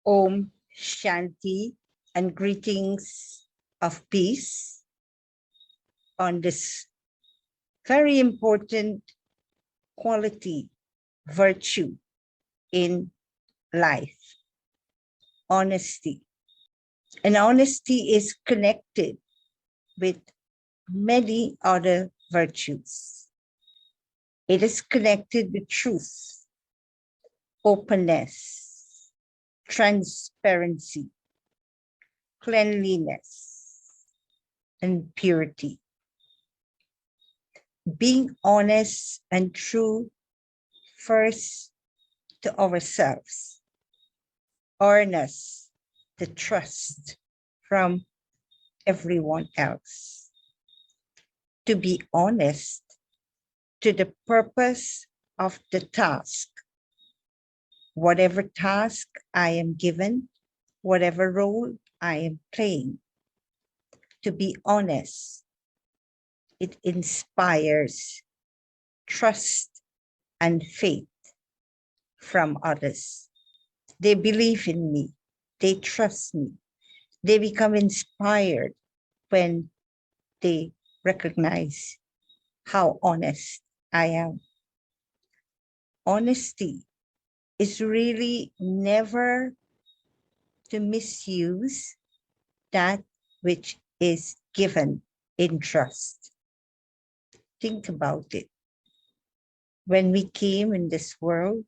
Om Shanti and greetings of peace on this very important quality, virtue in life, honesty. And honesty is connected with many other virtues. It is connected with truth, openness, transparency, cleanliness, and purity. Being honest and true first to ourselves earn us the trust from everyone else. To be honest to the purpose of the task, whatever task I am given, whatever role I am playing. To be honest, it inspires trust and faith from others. They believe in me, they trust me, they become inspired when they recognize how honest I am. Honesty is really never to misuse that which is given in trust. Think about it. When we came in this world,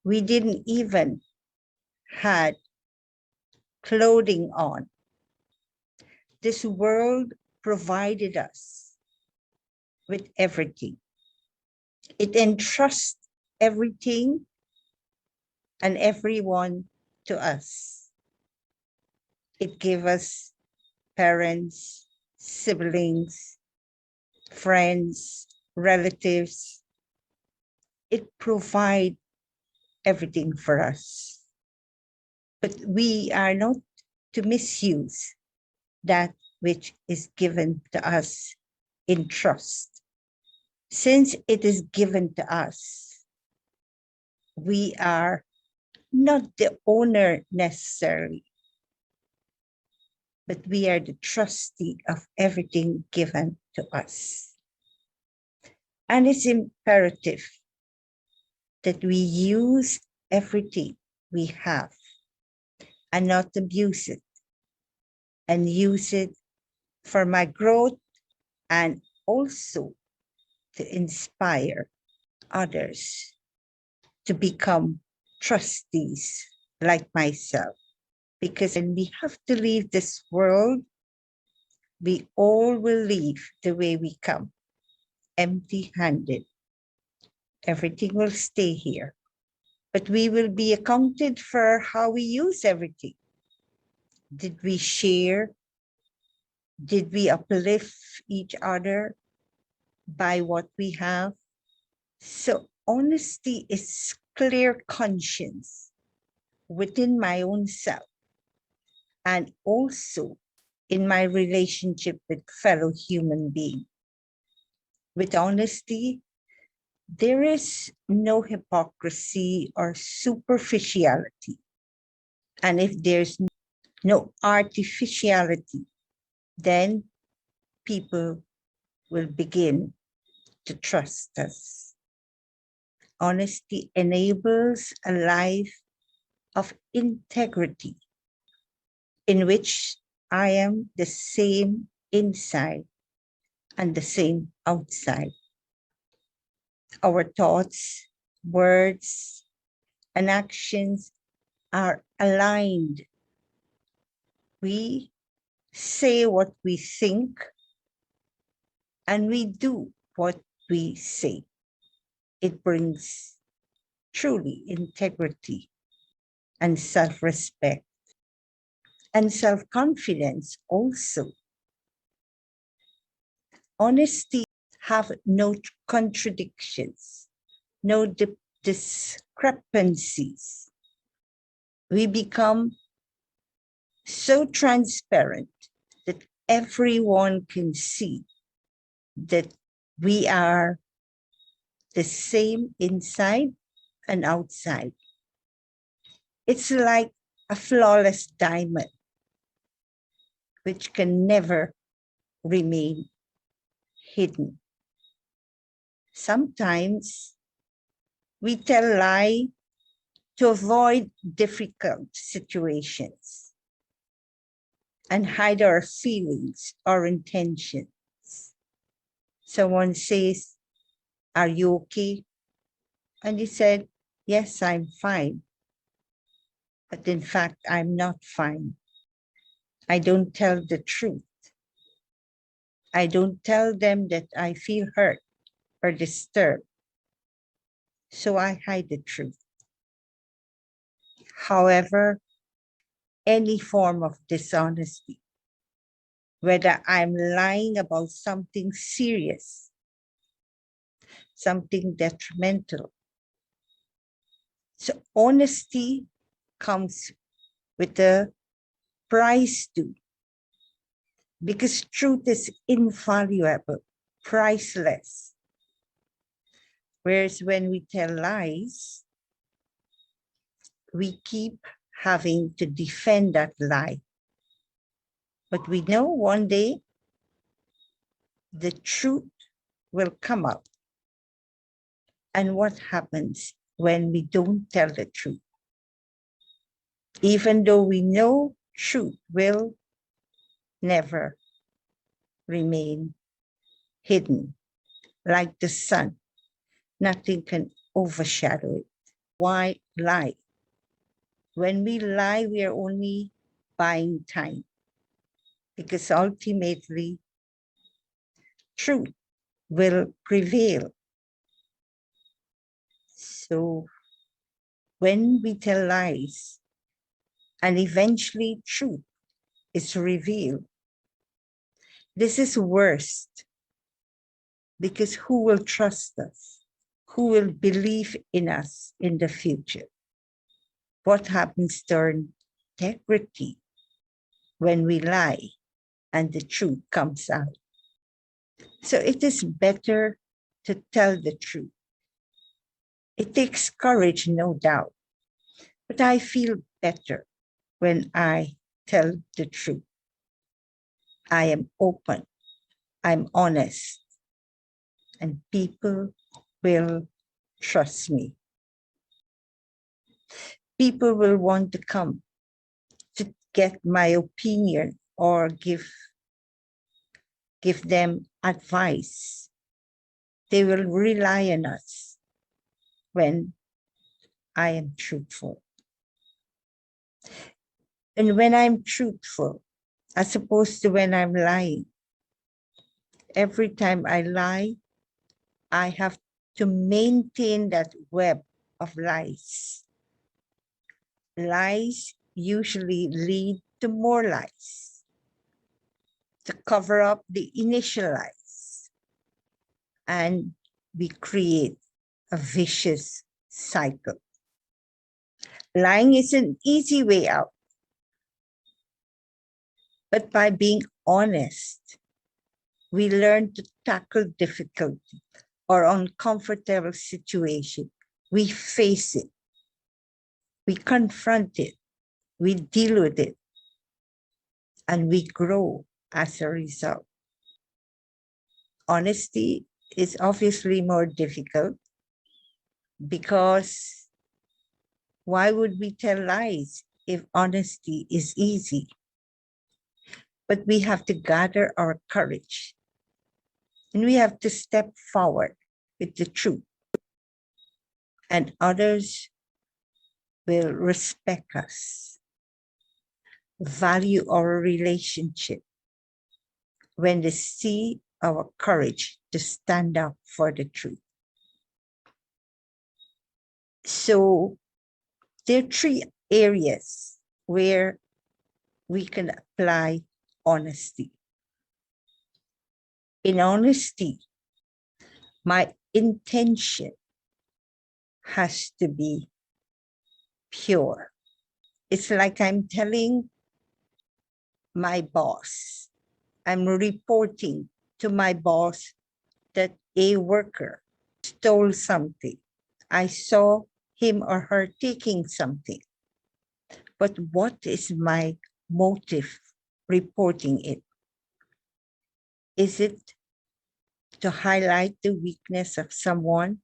we didn't even had clothing on. This world provided us with everything. It entrusts everything and everyone to us. It gave us parents, siblings, friends, relatives. It provides everything for us. But we are not to misuse that which is given to us in trust. Since it is given to us, we are not the owner necessarily, but we are the trustee of everything given to us. And it's imperative that we use everything we have and not abuse it, and use it for my growth and also to inspire others to become trustees like myself. Because when we have to leave this world, we all will leave the way we come, empty-handed. Everything will stay here, but we will be accounted for how we use everything. Did we share? Did we uplift each other by what we have? So honesty is clear conscience within my own self and also in my relationship with fellow human beings. With honesty, there is no hypocrisy or superficiality. And if there's no artificiality, then people will begin to trust us. Honesty enables a life of integrity in which I am the same inside and the same outside. Our thoughts, words, and actions are aligned. We say what we think and we do what we say. It brings truly integrity and self-respect and self-confidence also. Honesty have no contradictions, no discrepancies. We become so transparent that everyone can see that we are the same inside and outside. It's like a flawless diamond, which can never remain hidden. Sometimes we tell lie to avoid difficult situations and hide our feelings or intentions. Someone says, "Are you okay?" And you said, "Yes, I'm fine." But in fact, I'm not fine. I don't tell the truth. I don't tell them that I feel hurt or disturbed. So I hide the truth. However, any form of dishonesty, whether I'm lying about something serious, something detrimental. So honesty comes with a price too, because truth is invaluable, priceless. Whereas when we tell lies, we keep having to defend that lie. But we know one day the truth will come out. And what happens when we don't tell the truth? Even though we know truth will never remain hidden, like the sun, nothing can overshadow it. Why lie? When we lie, we are only buying time, because ultimately truth will prevail. So when we tell lies and eventually truth is revealed, this is worst, because who will trust us? Who will believe in us in the future? What happens to our integrity when we lie and the truth comes out? So it is better to tell the truth. It takes courage, no doubt, but I feel better when I tell the truth. I am open, I'm honest, and people will trust me. People will want to come to get my opinion or give them advice. They will rely on us when I am truthful. And when I'm truthful, as opposed to when I'm lying, every time I lie, I have to maintain that web of lies. Lies usually lead to more lies, to cover up the initial lies. And we create a vicious cycle. Lying is an easy way out. But by being honest, we learn to tackle difficulty or uncomfortable situation. We face it. We confront it. We deal with it. And we grow as a result. Honesty is obviously more difficult, because why would we tell lies if honesty is easy? But we have to gather our courage, and we have to step forward with the truth, and others will respect us, value our relationship when they see our courage to stand up for the truth. So there are three areas where we can apply honesty. In honesty, my intention has to be pure. It's like I'm telling my boss, I'm reporting to my boss that a worker stole something. I saw him or her taking something. but what is my motive reporting it? Is it to highlight the weakness of someone?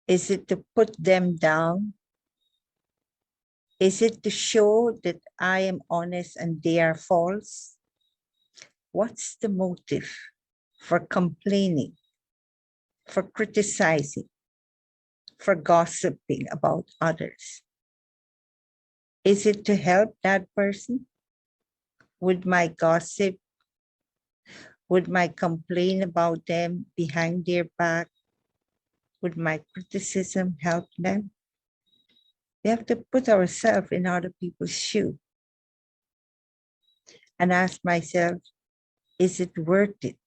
Is it to put them down? Is it to show that I am honest and they are false? What's the motive for complaining, for criticizing, for gossiping about others? Is it to help that person? Would my gossip, would my complain about them behind their back, would my criticism help them? We have to put ourselves in other people's shoes and ask myself, is it worth it?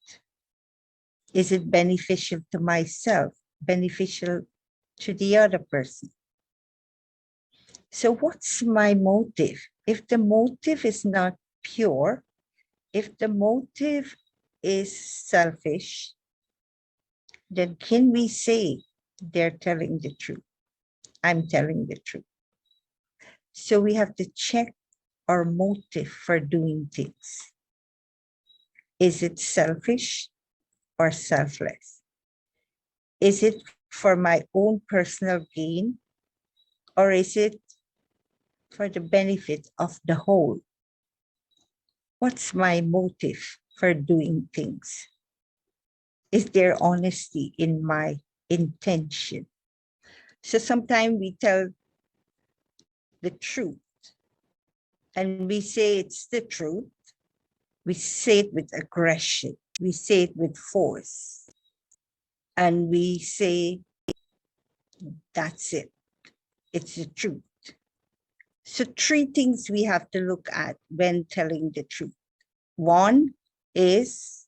Is it beneficial to myself, beneficial to the other person? So what's my motive? If the motive is not pure, if the motive is selfish, then can we say they're telling the truth? I'm telling the truth. So we have to check our motive for doing things. Is it selfish or selfless? Is it for my own personal gain, or is it for the benefit of the whole? What's my motive for doing things? Is there honesty in my intention? So sometimes we tell the truth and we say it's the truth. We say it with aggression. We say it with force. And we say, that's it. It's the truth. So 3 things we have to look at when telling the truth. One is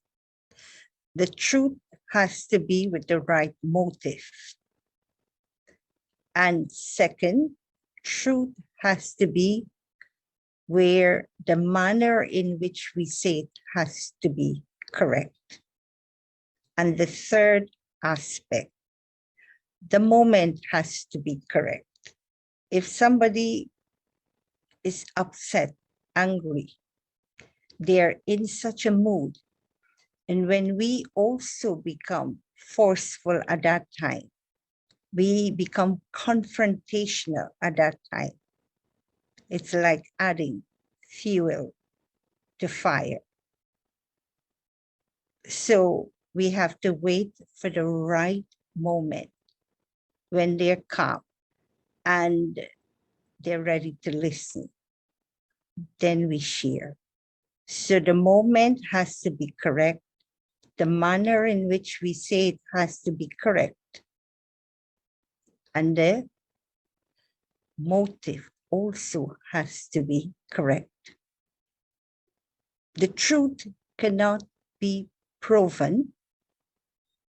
the truth has to be with the right motive. And second, truth has to be where the manner in which we say it has to be correct. And the third aspect, the moment has to be correct. If somebody is upset, angry, they're in such a mood, and when we also become forceful at that time, we become confrontational at that time. It's like adding fuel to fire. So we have to wait for the right moment when they're calm and they're ready to listen. Then we share. So the moment has to be correct. The manner in which we say it has to be correct. And the motive also has to be correct. The truth cannot be proven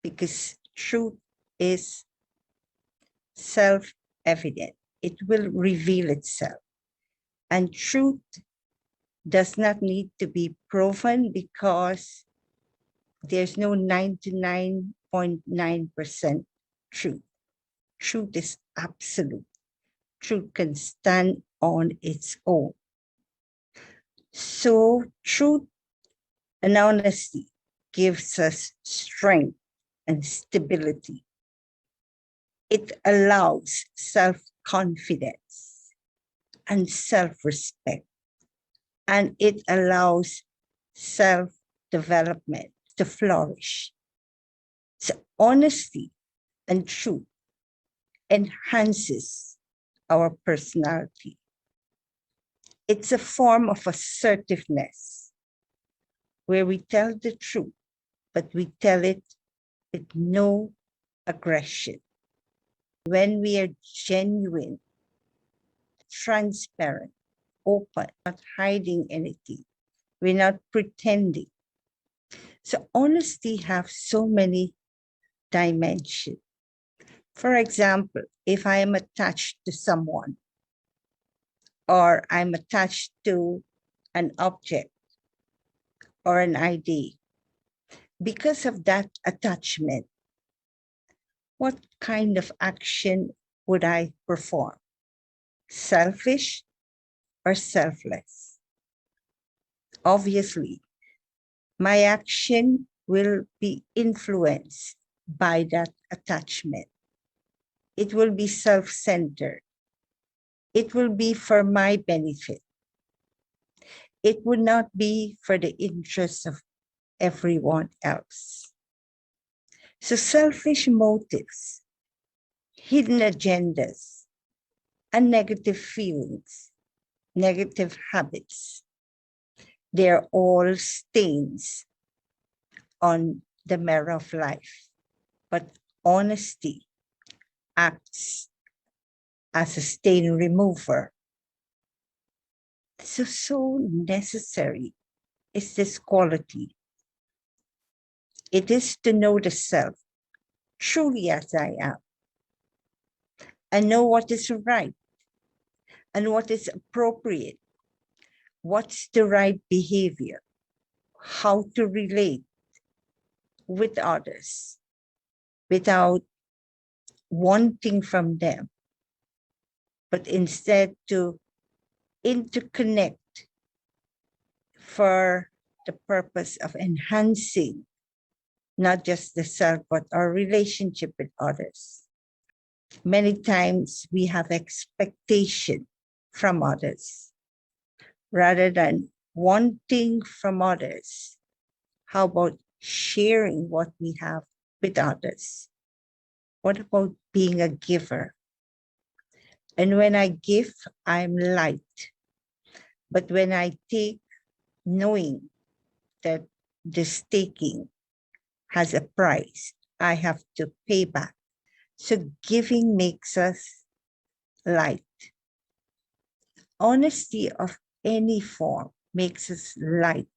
because truth is self-evident. It will reveal itself. And truth does not need to be proven because there's no 99.9% truth. Truth is absolute. Truth can stand on its own. So truth and honesty gives us strength and stability. It allows self-confidence and self-respect, and it allows self-development to flourish. So honesty and truth enhances our personality. It's a form of assertiveness where we tell the truth, but we tell it with no aggression. When we are genuine, transparent, open, not hiding anything, we're not pretending. So honesty has so many dimensions. For example, if I am attached to someone or I'm attached to an object or an idea, because of that attachment, what kind of action would I perform? Selfish or selfless. Obviously, my action will be influenced by that attachment. It will be self-centered. It will be for my benefit. It would not be for the interests of everyone else. So selfish motives, hidden agendas, and negative feelings, negative habits, they're all stains on the mirror of life. But honesty acts as a stain remover. So necessary is this quality. It is to know the self truly as I am and know what is right and what is appropriate, what's the right behavior, how to relate with others without wanting from them, but instead to interconnect for the purpose of enhancing not just the self, but our relationship with others. Many times we have expectation from others rather than wanting from others. How about sharing what we have with others? What about being a giver? And when I give, I'm light. But when I take, knowing that this taking has a price, I have to pay back. So giving makes us light. Honesty of any form makes us light.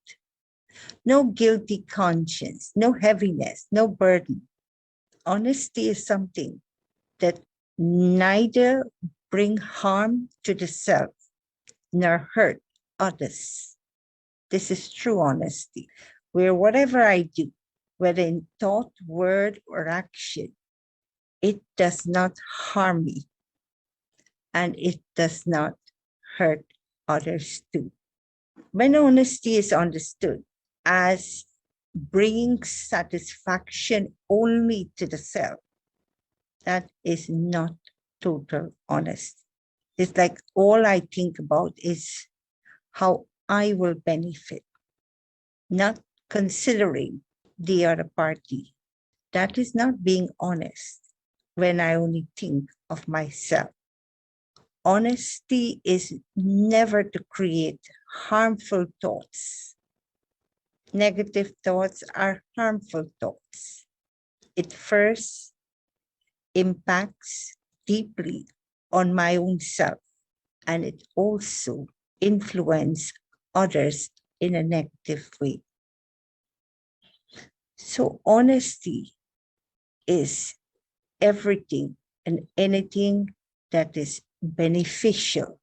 No guilty conscience, no heaviness, no burden. Honesty is something that neither bring harm to the self nor hurt others. This is true honesty, where whatever I do, whether in thought, word, or action, it does not harm me and it does not hurt others too. When honesty is understood as bringing satisfaction only to the self, that is not total honesty. It's like all I think about is how I will benefit, not considering the other party. That is not being honest when I only think of myself. Honesty is never to create harmful thoughts. Negative thoughts are harmful thoughts. It first impacts deeply on my own self, and it also influences others in a negative way. So honesty is everything and anything that is beneficial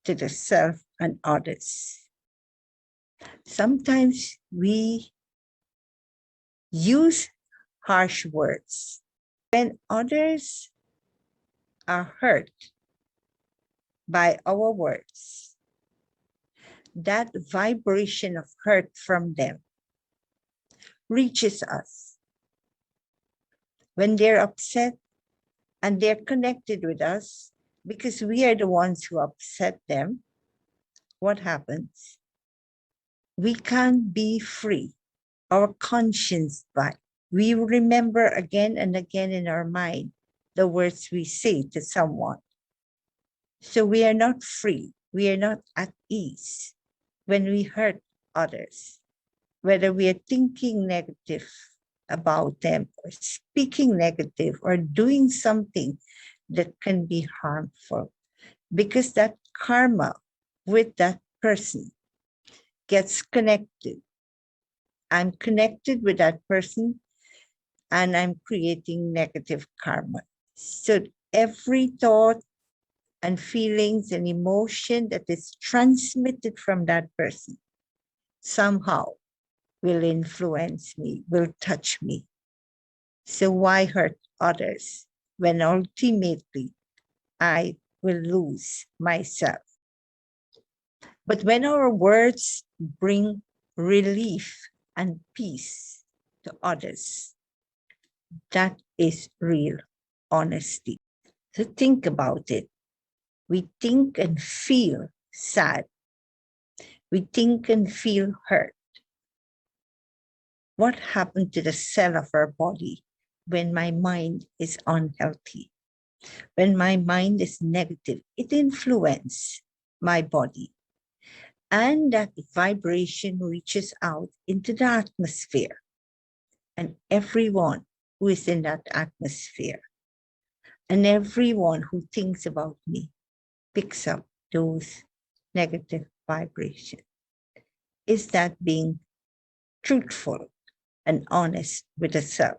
to the self and others. Sometimes we use harsh words when others are hurt by our words. That vibration of hurt from them reaches us. When they're upset and they're connected with us because we are the ones who upset them, what happens? We can't be free. Our conscience by. We remember again and again in our mind the words we say to someone. So we are not free. We are not at ease when we hurt others, whether we are thinking negative about them or speaking negative or doing something that can be harmful, because that karma with that person gets connected. I'm connected with that person and I'm creating negative karma. So every thought and feelings and emotion that is transmitted from that person somehow will influence me, will touch me. So why hurt others when ultimately I will lose myself? But when our words bring relief and peace to others, that is real honesty. So think about it. We think and feel sad. We think and feel hurt. What happened to the cell of our body when my mind is unhealthy? When my mind is negative, it influences my body. And that vibration reaches out into the atmosphere. And everyone who is in that atmosphere and everyone who thinks about me picks up those negative vibrations. Is that being truthful and honest with yourself?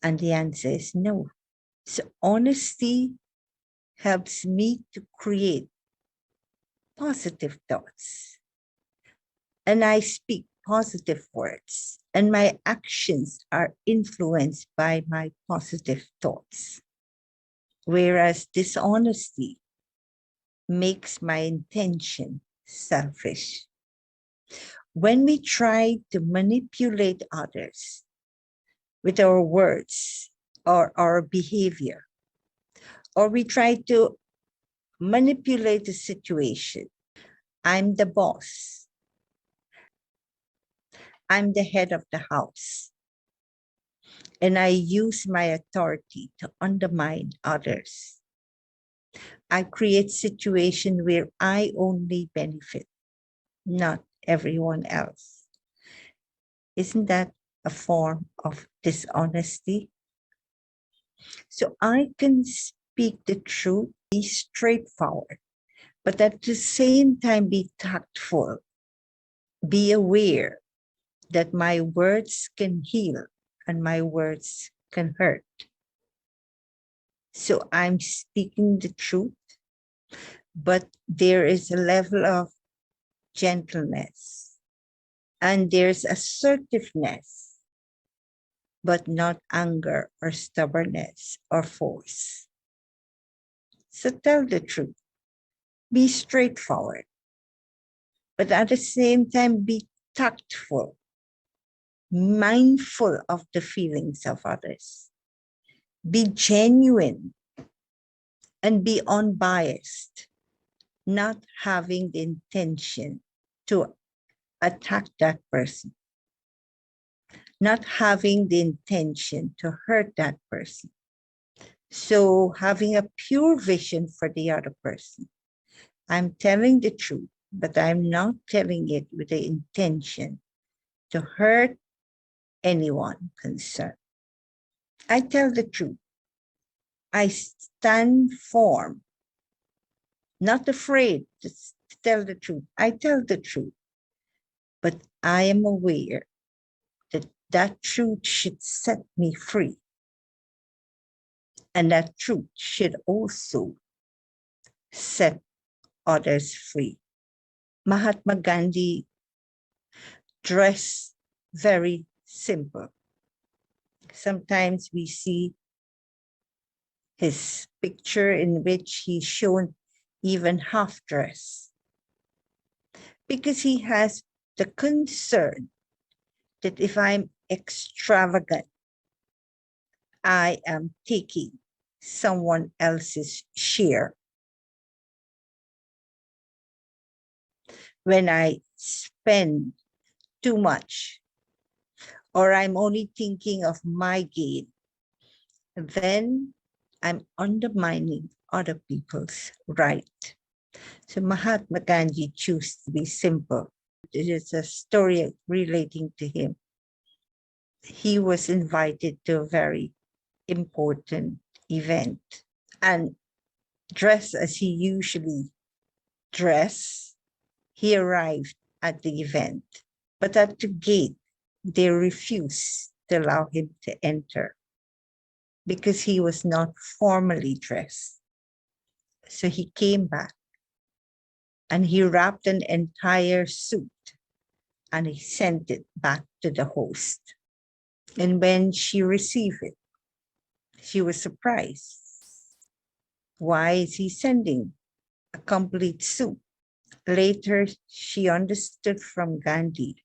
And the answer is no. So honesty helps me to create positive thoughts. And I speak positive words, and my actions are influenced by my positive thoughts. Whereas dishonesty makes my intention selfish. When we try to manipulate others with our words or our behavior, or we try to manipulate the situation, I'm the boss. I'm the head of the house. And I use my authority to undermine others. I create situations where I only benefit, not everyone else. Isn't that a form of dishonesty? So I can speak the truth, be straightforward, but at the same time be tactful, be aware that my words can heal and my words can hurt. So I'm speaking the truth, but there is a level of gentleness and there's assertiveness, but not anger or stubbornness or force. So tell the truth, be straightforward, but at the same time be tactful, mindful of the feelings of others, be genuine and be unbiased, not having the intention to attack that person, not having the intention to hurt that person. So having a pure vision for the other person. I'm telling the truth, but I'm not telling it with the intention to hurt anyone concerned. I tell the truth. I stand firm, not afraid to tell the truth. I tell the truth, but I am aware that that truth should set me free. And that truth should also set others free. Mahatma Gandhi dressed very simple. Sometimes we see his picture in which he's shown even half dressed because he has the concern that if I'm extravagant, I am taking someone else's share. When I spend too much, or I'm only thinking of my gain, then I'm undermining other people's right. So Mahatma Gandhi chose to be simple. It is a story relating to him. He was invited to a very important event and dressed as he usually dressed, he arrived at the event. But at the gate, they refused to allow him to enter because he was not formally dressed. So he came back and he wrapped an entire suit and he sent it back to the host. And when she received it, she was surprised. Why is he sending a complete suit? Later, she understood from Gandhi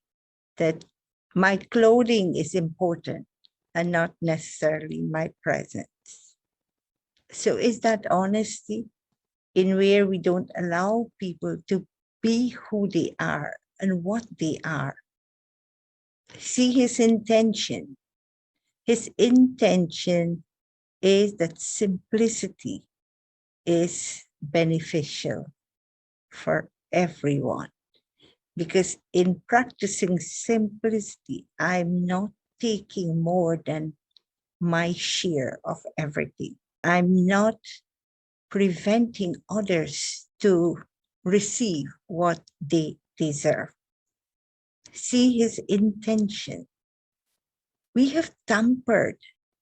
that my clothing is important and not necessarily my presence. So is that honesty in where we don't allow people to be who they are and what they are? See his intention. His intention is that simplicity is beneficial for everyone. Because in practicing simplicity, I'm not taking more than my share of everything. I'm not preventing others to receive what they deserve. See his intention. We have tampered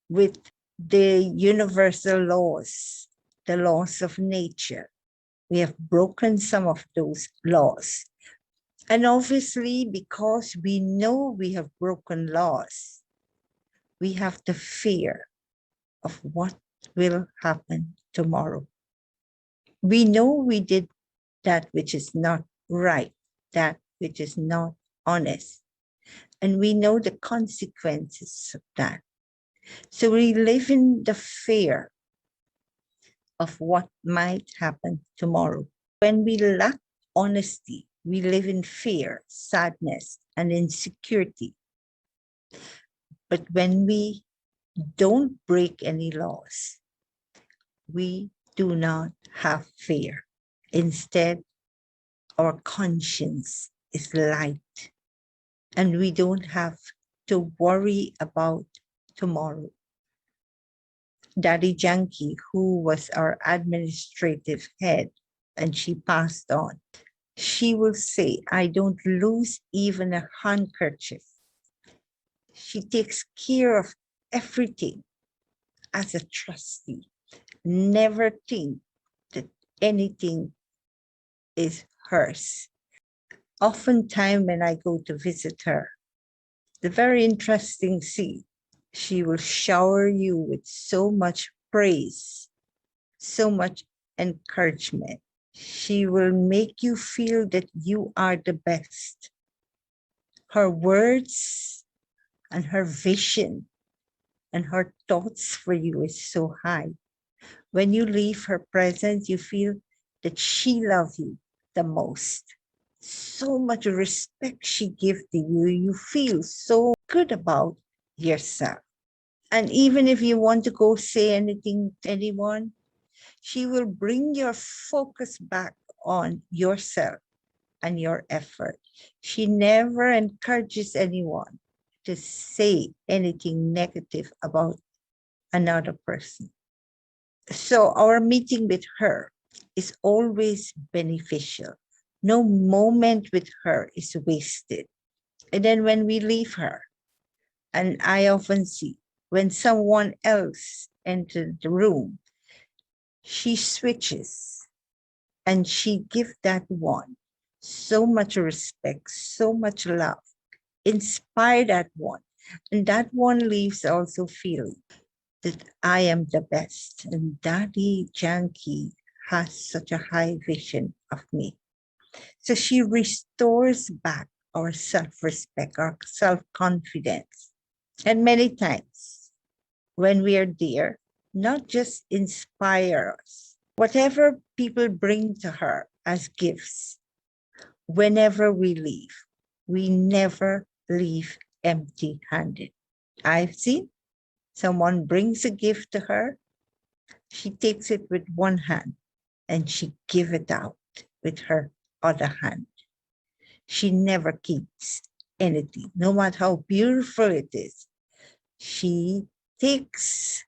with the universal laws, the laws of nature. We have broken some of those laws. And obviously, because we know we have broken laws, we have the fear of what will happen tomorrow. We know we did that which is not right, that which is not honest, and we know the consequences of that. So we live in the fear of what might happen tomorrow. When we lack honesty, we live in fear, sadness, and insecurity. But when we don't break any laws, we do not have fear. Instead, our conscience is light, and we don't have to worry about tomorrow. Daddy Janki, who was our administrative head, and she passed on, she will say, I don't lose even a handkerchief. She takes care of everything as a trustee. Never think that anything is hers. Oftentimes when I go to visit her, the very interesting scene, she will shower you with so much praise, so much encouragement. She will make you feel that you are the best. Her words and her vision and her thoughts for you is so high. When you leave her presence, you feel that she loves you the most. So much respect she gives to you. You feel so good about yourself. And even if you want to go say anything to anyone, she will bring your focus back on yourself and your effort. She never encourages anyone to say anything negative about another person. So our meeting with her is always beneficial. No moment with her is wasted. And then when we leave her, and I often see when someone else enters the room, she switches and she gives that one so much respect, so much love, inspire that one. And that one leaves also feeling that I am the best. And Daddy Janki has such a high vision of me. So she restores back our self-respect, our self-confidence. And many times when we are there, not just inspire us, whatever people bring to her as gifts, whenever we never leave empty-handed. I've seen someone brings a gift to her, she takes it with one hand and she give it out with her other hand. She never keeps anything, no matter how beautiful it is. She takes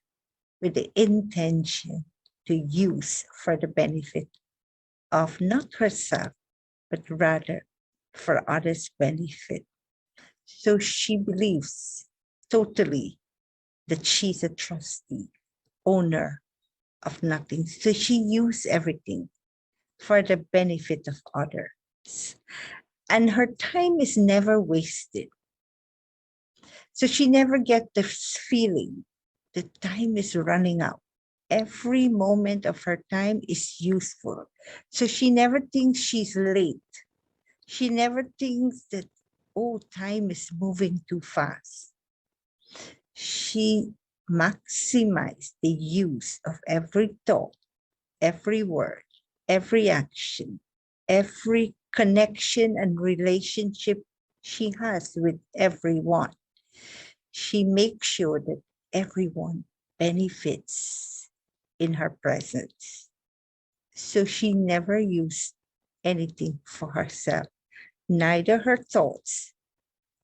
with the intention to use for the benefit of not herself, but rather for others' benefit. So she believes totally that she's a trustee, owner of nothing. So she uses everything for the benefit of others. And her time is never wasted. So she never gets the feeling that time is running out. every moment of her time is useful. So she never thinks she's late. She never thinks that, oh, time is moving too fast. She maximized the use of every thought, every word, every action, every connection and relationship she has with everyone. She makes sure that everyone benefits in her presence. So she never used anything for herself, neither her thoughts,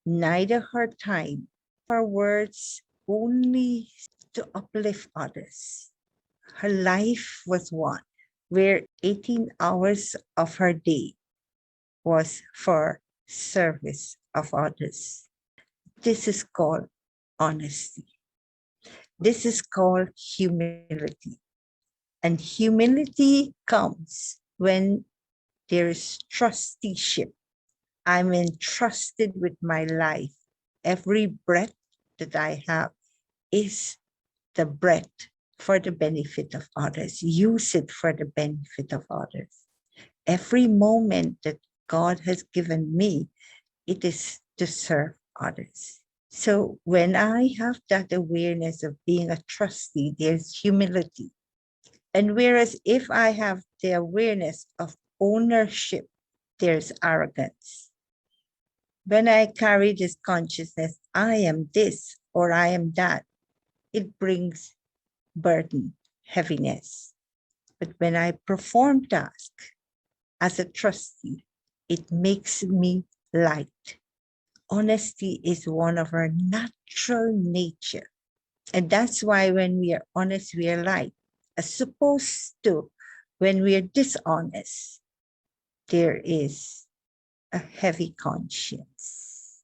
neither her time, her words, only to uplift others. Her life was one where 18 hours of her day was for service of others. This is called honesty. This is called humility. And humility comes when there is trusteeship. I'm entrusted with my life. Every breath that I have is the breath for the benefit of others. Use it for the benefit of others. Every moment that God has given me, it is to serve others. So when I have that awareness of being a trustee, there's humility. And whereas if I have the awareness of ownership, there's arrogance. When I carry this consciousness, I am this or I am that, it brings burden, heaviness. But when I perform tasks as a trustee, it makes me light. Honesty is one of our natural nature. And that's why when we are honest, we are light. As opposed to when we are dishonest, there is a heavy conscience.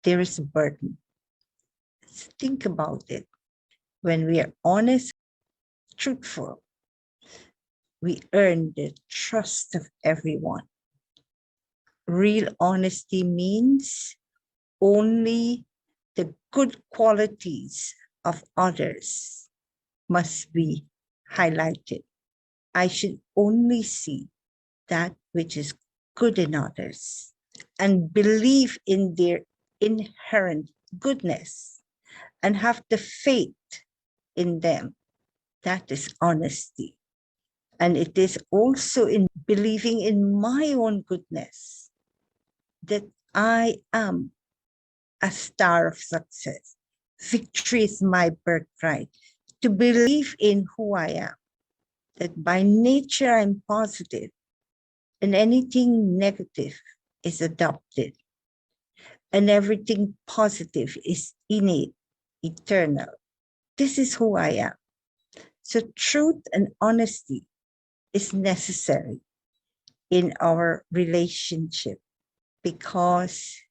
There is a burden. Think about it. When we are honest, truthful, we earn the trust of everyone. Real honesty means only the good qualities of others must be highlighted. I should only see that which is good in others and believe in their inherent goodness and have the faith in them. That is honesty. And it is also in believing in my own goodness that I am a star of success. Victory is my birthright. To believe in who I am, that by nature I'm positive and anything negative is adopted and everything positive is innate, eternal. This is who I am. So truth and honesty is necessary in our relationship because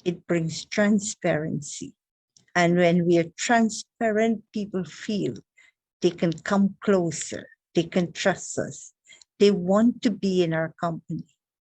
it brings transparency. And when we are transparent, people feel they can come closer, they can trust us, they want to be in our company.